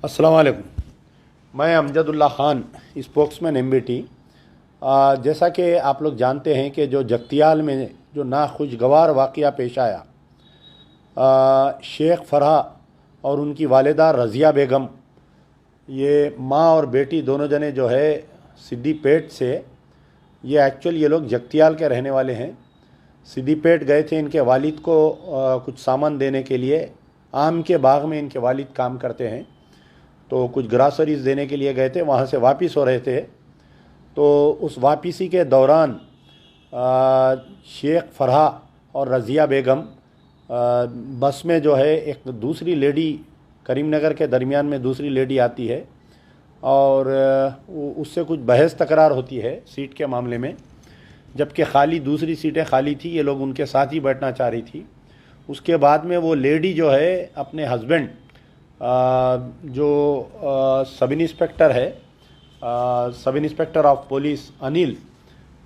अस्सलाम वालेकुम। मैं अमजदुल्ला ख़ान, स्पोक्समैन एमबीटी। जैसा कि आप लोग जानते हैं कि जो जगतियाल में जो नाखुशगवार वाक़या पेश आया, शेख फरहा और उनकी वालिदा रज़िया बेगम, ये माँ और बेटी दोनों जने जो है सिद्दीपेट से, ये एक्चुअल ये लोग जगतियाल के रहने वाले हैं। सिद्दीपेट गए थे इनके वालिद को कुछ सामान देने के लिए। आम के बाग में इनके वालिद काम करते हैं, तो कुछ ग्रासरीज देने के लिए गए थे। वहाँ से वापस हो रहे थे, तो उस वापसी के दौरान शेख फरहा और रज़िया बेगम बस में जो है एक दूसरी लेडी, करीमनगर के दरमियान में दूसरी लेडी आती है और उससे कुछ बहस तकरार होती है सीट के मामले में, जबकि खाली दूसरी सीटें खाली थी, ये लोग उनके साथ ही बैठना चाह रही थी। उसके बाद में वो लेडी जो है अपने हस्बैंड जो सब इंस्पेक्टर है, sub inspector of police Anil,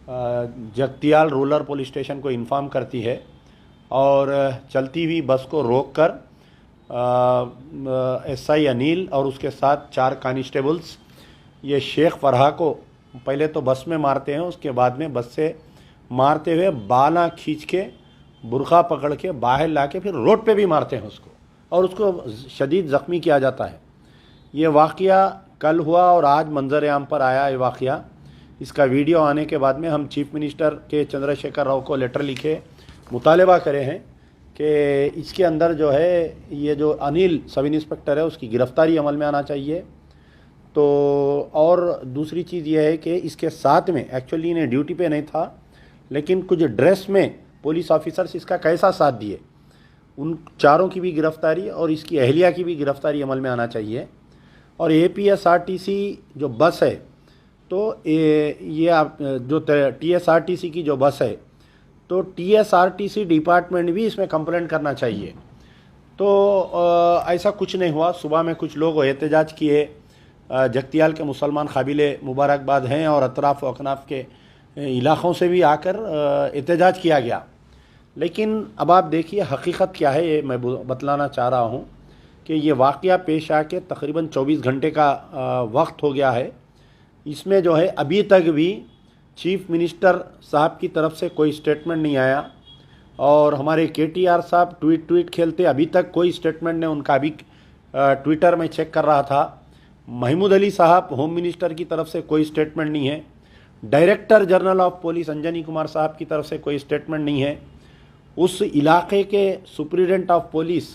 Jagtial rural police station को इन्फॉर्म करती है और चलती हुई बस को रोककर एसआई अनिल और उसके साथ 4 कांस्टेबल्स ये शेख फरहा को पहले तो बस में मारते हैं, उसके बाद में बस से मारते हुए बाला खींच के बुरखा पकड़ के बाहर ला के फिर रोड पे भी मारते हैं उसको, और उसको शदीद ज़ख्मी किया जाता है। ये वाक़या कल हुआ और आज मंजर आम पर आया ये वाक़या। इसका वीडियो आने के बाद में हम चीफ मिनिस्टर के चंद्रशेखर राव को लेटर लिखे मुतालबा करे हैं कि इसके अंदर जो है ये जो अनिल सब इंस्पेक्टर है उसकी गिरफ़्तारी अमल में आना चाहिए। तो और दूसरी चीज़ ये है कि इसके साथ में एक्चुअली इन्हें ड्यूटी पे नहीं था, लेकिन कुछ ड्रेस में पुलिस ऑफिसर्स इसका कैसा साथ दिए, उन चारों की भी गिरफ़्तारी और इसकी अहलिया की भी गिरफ़्तारी अमल में आना चाहिए। और एपीएसआरटीसी जो बस है, तो ये जो टीएसआरटीसी की जो बस है, तो टीएसआरटीसी डिपार्टमेंट भी इसमें कंप्लेंट करना चाहिए। तो ऐसा कुछ नहीं हुआ। सुबह में कुछ लोग एहतजाज किए, जगतियाल के मुसलमान काबिल मुबारकबाद हैं और अतराफ़ व अकनाफ के इलाक़ों से भी आकर एहतजाज किया गया। लेकिन अब आप देखिए हकीकत क्या है, ये मैं बतलाना चाह रहा हूँ कि ये वाक़या पेश आके तकरीबन 24 घंटे का वक्त हो गया है। इसमें जो है अभी तक भी चीफ मिनिस्टर साहब की तरफ से कोई स्टेटमेंट नहीं आया, और हमारे केटीआर साहब ट्वीट खेलते, अभी तक कोई स्टेटमेंट नहीं उनका। अभी ट्विटर में चेक कर रहा था, महमूद अली साहब होम मिनिस्टर की तरफ से कोई स्टेटमेंट नहीं है, director general of police Anjani Kumar साहब की तरफ से कोई स्टेटमेंट नहीं है, उस इलाके के सुप्रिटेंडेंट ऑफ पुलिस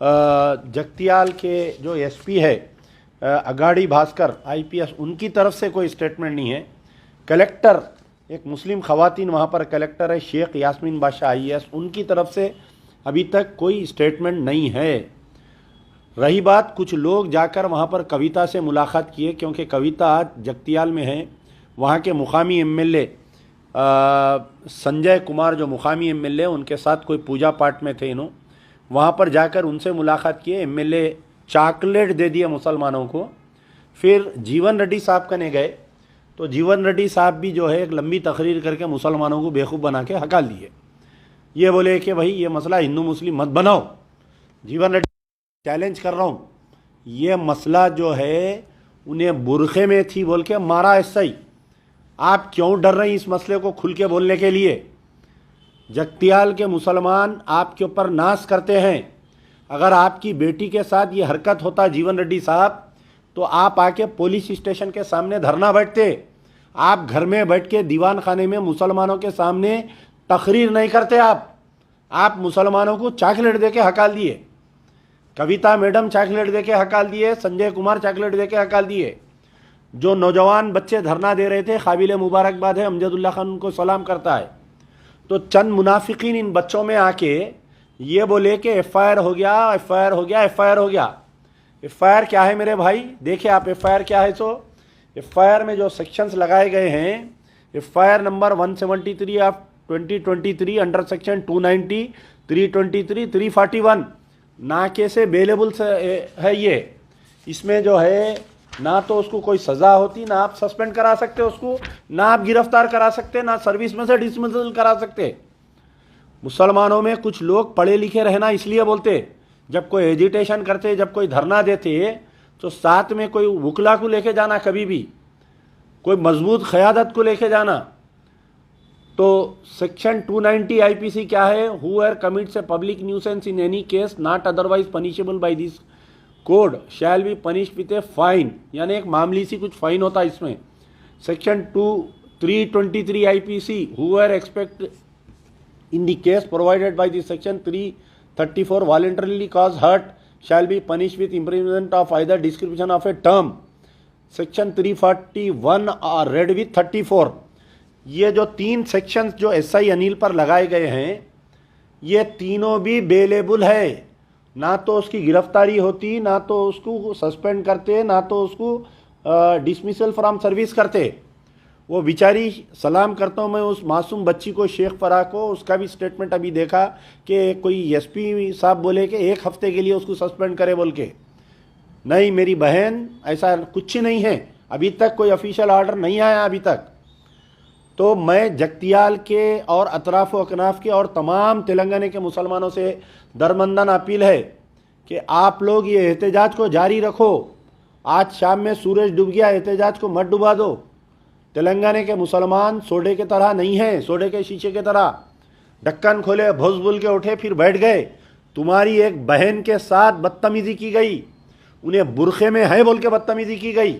जगतियाल के जो एसपी है अगाड़ी भास्कर आईपीएस, उनकी तरफ से कोई स्टेटमेंट नहीं है। कलेक्टर, एक मुस्लिम ख़वातीन वहाँ पर कलेक्टर है शेख यास्मीन बादशाह आईएएस, उनकी तरफ से अभी तक कोई स्टेटमेंट नहीं है। रही बात, कुछ लोग जाकर वहाँ पर कविता से मुलाकात किए, क्योंकि कविता आज जगतियाल में है। वहाँ के मुकामी एमएलए संजय कुमार जो मुकामी एमएलए, उनके साथ कोई पूजा पाठ में थे इन्हों, वहाँ पर जाकर उनसे मुलाकात किए। एमएलए चॉकलेट दे दिए मुसलमानों को। फिर जीवन रेड्डी साहब कने गए, तो जीवन रेड्डी साहब भी जो है एक लंबी तकरीर करके मुसलमानों को बेवकूफ़ बना के हकाल दिए। ये बोले कि भाई ये मसला हिंदू मुस्लिम मत बनाओ। जीवन रेड्डी चैलेंज कर रहा हूँ, ये मसला जो है उन्हें बुरखे में थी बोल के मारा ऐसा ही। आप क्यों डर रहे हैं इस मसले को खुल के बोलने के लिए? जगतियाल के मुसलमान आपके ऊपर नाश करते हैं। अगर आपकी बेटी के साथ ये हरकत होता जीवन रेड्डी साहब, तो आप आके पुलिस स्टेशन के सामने धरना बैठते। आप घर में बैठ के दीवान खाने में मुसलमानों के सामने तकरीर नहीं करते। आप मुसलमानों को चॉकलेट दे के हकाल दिए। कविता मैडम चॉकलेट दे के हकाल दिए, संजय कुमार चॉकलेट दे के हकाल दिए। जो नौजवान बच्चे धरना दे रहे थे, काबिल मुबारकबाद है, अमजदुल्ला खान उनको सलाम करता है। तो चंद मुनाफिकीन इन बच्चों में आके ये बोले कि एफआईआर हो गया, एफआईआर हो गया, एफआईआर हो गया। एफआईआर क्या है मेरे भाई? देखिए आप एफआईआर क्या है। तो एफआईआर में जो सेक्शंस लगाए गए हैं, FIR number 173 of 2023 under section 290, 323, 341 नाके से बेलेबल है। ये इसमें जो है ना तो उसको कोई सज़ा होती, ना आप सस्पेंड करा सकते उसको, ना आप गिरफ्तार करा सकते, ना सर्विस में से डिसमिसल करा सकते। मुसलमानों में कुछ लोग पढ़े लिखे रहना इसलिए बोलते, जब कोई एजिटेशन करते, जब कोई धरना देते, तो साथ में कोई वकला को लेके जाना, कभी भी कोई मजबूत क़यादत को लेके जाना। तो सेक्शन 290 आईपीसी क्या है? Whoever commits a public nuisance in any case not otherwise punishable by this code shall be punish with a fine, यानी एक मामूली सी कुछ फाइन होता है इसमें। Section 323 IPC whoever expect in the case provided by the section 334 voluntarily cause hurt shall be punished with imprisonment of either description of a term। section 341 are read with 34। ये जो 3 सेक्शंस जो SI Anil पर लगाए गए हैं, ये तीनों भी बेलेबल है। ना तो उसकी गिरफ्तारी होती, ना तो उसको सस्पेंड करते, ना तो उसको डिसमिसल फ्रॉम सर्विस करते। वो बेचारी, सलाम करता हूँ मैं उस मासूम बच्ची को, शेख फराह को। उसका भी स्टेटमेंट अभी देखा कि कोई एसपी साहब बोले कि 1 हफ्ते के लिए उसको सस्पेंड करे बोल के। नहीं मेरी बहन, ऐसा कुछ नहीं है, अभी तक कोई ऑफिशियल ऑर्डर नहीं आया अभी तक। तो मैं जगतियाल के और अतराफ व अकनाफ के और तमाम तेलंगाना के मुसलमानों से दरमंदाना अपील है कि आप लोग ये एहतजाज को जारी रखो। आज शाम में सूरज डूब गया, एहतजाज को मत डुबा दो। तेलंगाना के मुसलमान सोडे के तरह नहीं है, सोडे के शीशे के तरह ढक्कन खोले, भोस बुल के उठे, फिर बैठ गए। तुम्हारी एक बहन के साथ बदतमीजी की गई, उन्हें बुरखे में है बोल के बदतमीजी की गई।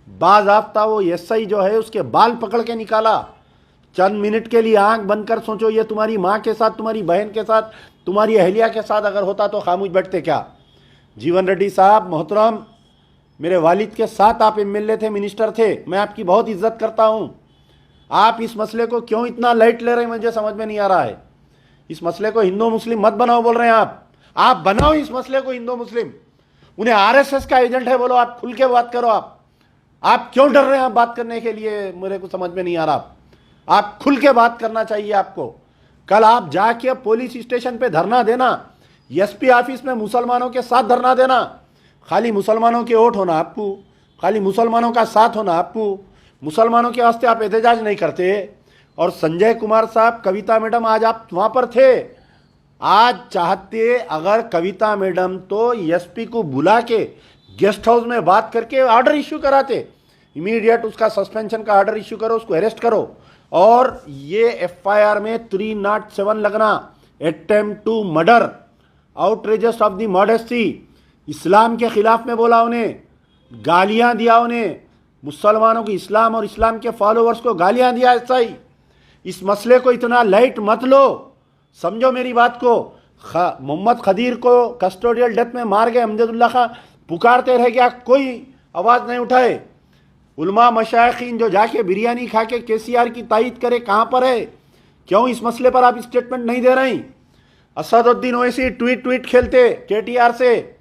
बाज़ाब्ता वो एसआई जो है उसके बाल पकड़ के निकाला। चंद मिनट के लिए आंख बंद कर सोचो, ये तुम्हारी माँ के साथ, तुम्हारी बहन के साथ, तुम्हारी अहलिया के साथ अगर होता तो खामोश बैठते क्या? जीवन रेड्डी साहब मोहतरम, मेरे वालिद के साथ आप एमएलए थे, मिनिस्टर थे, मैं आपकी बहुत इज्जत करता हूं। आप इस मसले को क्यों इतना लाइट ले रहे हैं, मुझे समझ में नहीं आ रहा है। इस मसले को हिंदू मुस्लिम मत बनाओ बोल रहे हैं आप बनाओ इस मसले को हिंदू मुस्लिम। उन्हें आरएसएस का एजेंट है बोलो, आप खुल के बात करो। आप क्यों डर रहे हैं बात करने के लिए, मेरे को समझ में नहीं आ रहा। आप खुल के बात करना चाहिए आपको। कल आप जाके पुलिस स्टेशन पे धरना देना, एसपी ऑफिस में मुसलमानों के साथ धरना देना। खाली मुसलमानों के वोट होना आपको, खाली मुसलमानों का साथ होना आपको, मुसलमानों के वास्ते आप एहतजाज नहीं करते। और संजय कुमार साहब, कविता मैडम, आज आप वहाँ पर थे। आज चाहते अगर कविता मैडम तो एसपी को बुला के गेस्ट हाउस में बात करके ऑर्डर इश्यू कराते, इमीडिएट उसका सस्पेंशन का ऑर्डर इश्यू करो, उसको अरेस्ट करो। और ये एफआईआर में 307 लगना, attempt to murder, outrageous of the modesty, इस्लाम के खिलाफ में बोला, उन्हें गालियां दिया, उन्हें मुसलमानों को, इस्लाम और इस्लाम के फॉलोअर्स को गालियां दिया। ऐसा ही इस मसले को इतना लाइट मत लो, समझो मेरी बात को। मोहम्मद खदीर को कस्टोडियल डेथ में मार गए, अमजदुल्ला खां पुकारते रह गया, कोई आवाज़ नहीं उठाए। उलमा मशाइखीन जो जाके बिरयानी खा के केसीआर की तायीद करे, कहाँ पर है? क्यों इस मसले पर आप स्टेटमेंट नहीं दे रहे? असदुद्दीन ओवैसी ट्वीट खेलते केटीआर से,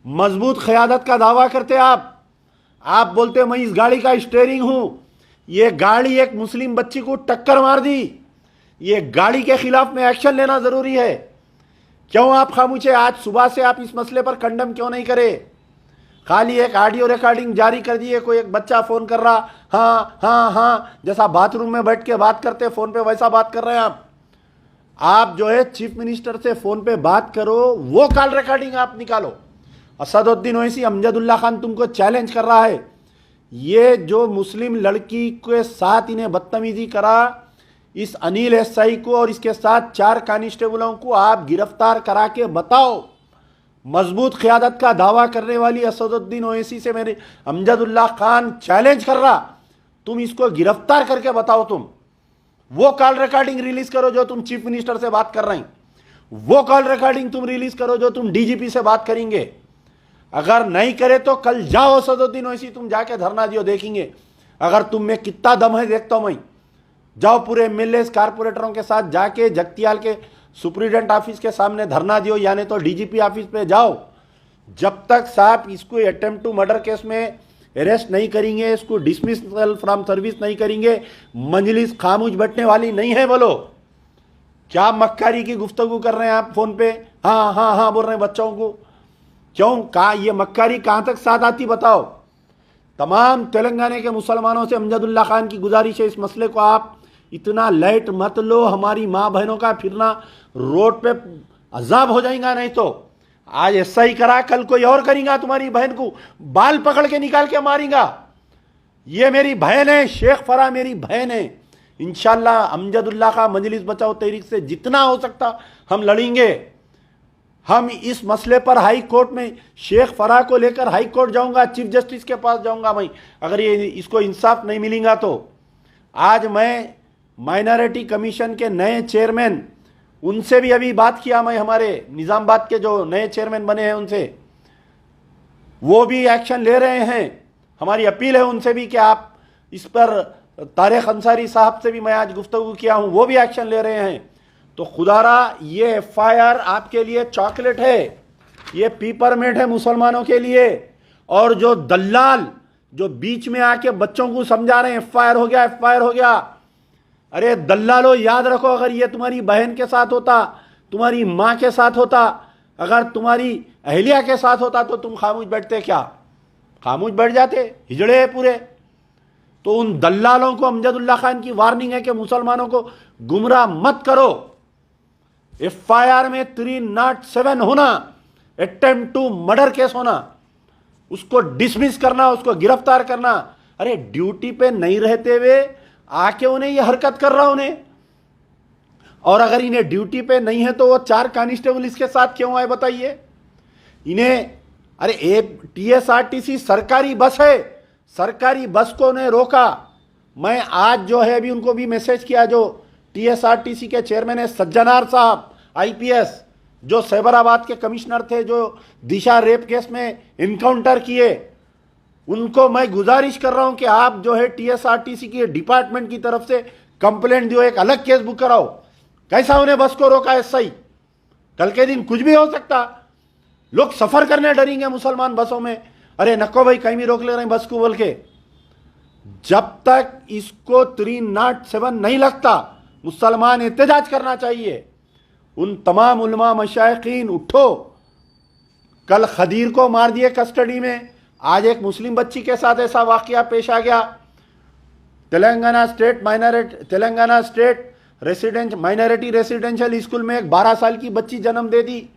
मजबूत क़यादत का दावा करते आप बोलते मैं इस गाड़ी का स्टीयरिंग हूं। ये गाड़ी एक मुस्लिम बच्ची को टक्कर मार दी, ये गाड़ी के खिलाफ में एक्शन लेना जरूरी है। क्यों आप खामोश हैं? आज सुबह से आप इस मसले पर कंडम क्यों नहीं करे? खाली एक ऑडियो रिकॉर्डिंग जारी कर दिए, कोई एक बच्चा फोन कर रहा, हाँ हाँ हाँ, जैसा बाथरूम में बैठ के बात करते फोन पे, वैसा बात कर रहे हैं आप जो है चीफ मिनिस्टर से फोन पे बात करो, वो कॉल रिकॉर्डिंग आप निकालो। असदुद्दीन ओवैसी, अमजदुल्ला खान तुमको चैलेंज कर रहा है। ये जो मुस्लिम लड़की के साथ इन्हें बदतमीजी करा, इस अनिल एसआई को और इसके साथ 4 कांस्टेबलों को आप गिरफ्तार करा के बताओ। मजबूत क़यादत का दावा करने वाली असदुद्दीन ओवैसी से मेरे अमजदुल्ला खान चैलेंज कर रहा, तुम इसको गिरफ्तार करके बताओ। तुम वो कॉल रिकॉर्डिंग रिलीज करो जो तुम चीफ मिनिस्टर से बात कर रहे हैं, वो कॉल रिकॉर्डिंग तुम रिलीज करो जो तुम डीजीपी से बात करेंगे। अगर नहीं करे तो कल जाओ असदुद्दीन ओवैसी, तुम जाके धरना दियो, देखेंगे अगर तुम में कितना दम है देखता हूं मैं। जाओ पूरे एमएलए कारपोरेटरों के साथ जाके जगतियाल के सुप्रीडेंट ऑफिस के सामने धरना दियो, यानी तो डीजीपी ऑफिस पे जाओ। जब तक साहब इसको अटेम्प्ट टू मर्डर केस में अरेस्ट नहीं करेंगे, इसको डिसमिसल फ्रॉम सर्विस नहीं करेंगे, मजलिस खामोश बैठने वाली नहीं है। बोलो क्या मक्कारी की गुफ्तगू कर रहे हैं आप फोन पे? हाँ हाँ हाँ बोल रहे हैं बच्चों को। क्यों? कहा ये मक्कारी कहां तक साथ आती बताओ। तमाम तेलंगाना के मुसलमानों से अमजदुल्ला खान की गुजारिश है, इस मसले को आप इतना लाइट मत लो। हमारी माँ बहनों का फिरना रोड पे अजाब हो जाएगा। नहीं तो आज ऐसा ही करा, कल कोई और करेगा, तुम्हारी बहन को बाल पकड़ के निकाल के मारेगा। ये मेरी बहन है, शेख फराह मेरी बहन है। इंशाल्लाह अमजदुल्लाह का मजलिस बचाओ तहरीक से जितना हो सकता हम लड़ेंगे। हम इस मसले पर हाई कोर्ट में शेख फराह को लेकर हाई कोर्ट जाऊंगा, चीफ जस्टिस के पास जाऊंगा मैं, अगर ये इसको इंसाफ नहीं मिलेगा तो। आज मैं माइनॉरिटी कमीशन के नए चेयरमैन, उनसे भी अभी बात किया मैं, हमारे निजामाबाद के जो नए चेयरमैन बने हैं उनसे, वो भी एक्शन ले रहे हैं। हमारी अपील है उनसे भी कि आप इस पर, तारिक अंसारी साहब से भी मैं आज गुफ्तगू किया हूं, वो भी एक्शन ले रहे हैं। तो खुदारा ये एफआईआर आपके लिए चॉकलेट है, ये पीपरमेंट है मुसलमानों के लिए। और जो दल्लाल जो बीच में आके बच्चों को समझा रहे हैं एफआईआर हो गया, एफआईआर हो गया, अरे दल्लालो याद रखो, अगर ये तुम्हारी बहन के साथ होता, तुम्हारी माँ के साथ होता, अगर तुम्हारी अहलिया के साथ होता तो तुम खामोश बैठते क्या? खामोश बैठ जाते? हिजड़े हैं पूरे। तो उन दल्लालों को अमजदुल्लाह खान की वार्निंग है कि मुसलमानों को गुमराह मत करो। एफआईआर में 307 होना, अटेम्प्ट टू मर्डर केस होना, उसको डिसमिस करना, उसको गिरफ्तार करना। अरे ड्यूटी पे नहीं रहते हुए आके उन्हें ये हरकत कर रहा उन्हें। और अगर इन्हें ड्यूटी पे नहीं है तो वो 4 कांस्टेबल इसके साथ क्यों आए बताइए इन्हें? अरे टीएसआरटीसी सरकारी बस है, सरकारी बस को उन्हें रोका। मैं आज जो है अभी उनको भी मैसेज किया, जो टीएसआरटीसी के चेयरमैन है सज्जनार साहब आईपीएस, जो सैबराबाद के कमिश्नर थे, जो दिशा रेप केस में इनकाउंटर किए, उनको मैं गुजारिश कर रहा हूं कि आप जो है टीएसआरटीसी के डिपार्टमेंट की तरफ से कंप्लेंट दियो, एक अलग केस बुक कराओ। कैसा उन्हें बस को रोका? ऐसा ही कल के दिन कुछ भी हो सकता। लोग सफर करने डरेंगे मुसलमान बसों में, अरे नको भाई कहीं भी रोक ले रहे हैं बस को बोल के। जब तक इसको 307 नहीं लगता, मुसलमान एहतजाज करना चाहिए। उन तमाम उलमा मशाइखीन उठो। कल खदीर को मार दिए कस्टडी में, आज एक मुस्लिम बच्ची के साथ ऐसा वाकया पेश आ गया। Telangana state minority residential school में एक 12 साल की बच्ची जन्म दे दी।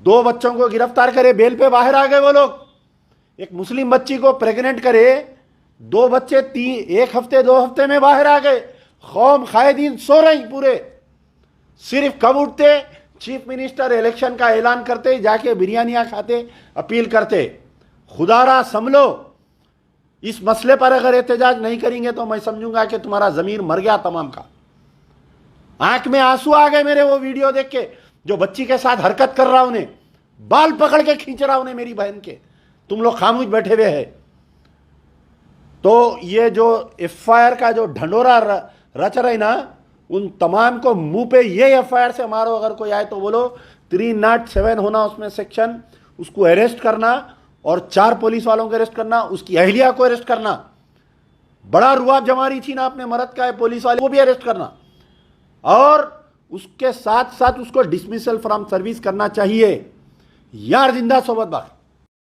2 बच्चों को गिरफ्तार करे, बेल पे बाहर आ गए वो लोग। एक मुस्लिम बच्ची को प्रेग्नेंट करे, 2 बच्चे 1 हफ्ते 2 हफ्ते में बाहर आ गए। कौम कायदीन सो रही पूरे। सिर्फ कब उठते? चीफ मिनिस्टर इलेक्शन का ऐलान करते, जाके बिरयानियां खाते, अपील करते। खुदारा समलो, इस मसले पर अगर एहतजाज नहीं करेंगे तो मैं समझूंगा कि तुम्हारा जमीर मर गया तमाम का। आंख में आंसू आ गए मेरे वो वीडियो देख के, जो बच्ची के साथ हरकत कर रहा, उन्हें बाल पकड़ के खींच रहा उन्हें, मेरी बहन के। तुम लोग खामोश बैठे हुए हैं। तो ये जो एफआईआर का जो ढंडोरा रच रहे ना, उन तमाम को मुंह पे ये एफआईआर से मारो। अगर कोई आए तो बोलो 307 होना उसमें सेक्शन, उसको अरेस्ट करना, और 4 पुलिस वालों को अरेस्ट करना, उसकी अहलिया को अरेस्ट करना। बड़ा रुआब जमारी थी ना अपने मर्द का पुलिस वाले को भी अरेस्ट करना, और उसके साथ साथ उसको डिसमिसल फ्रॉम सर्विस करना चाहिए। यार जिंदा सोबत बात।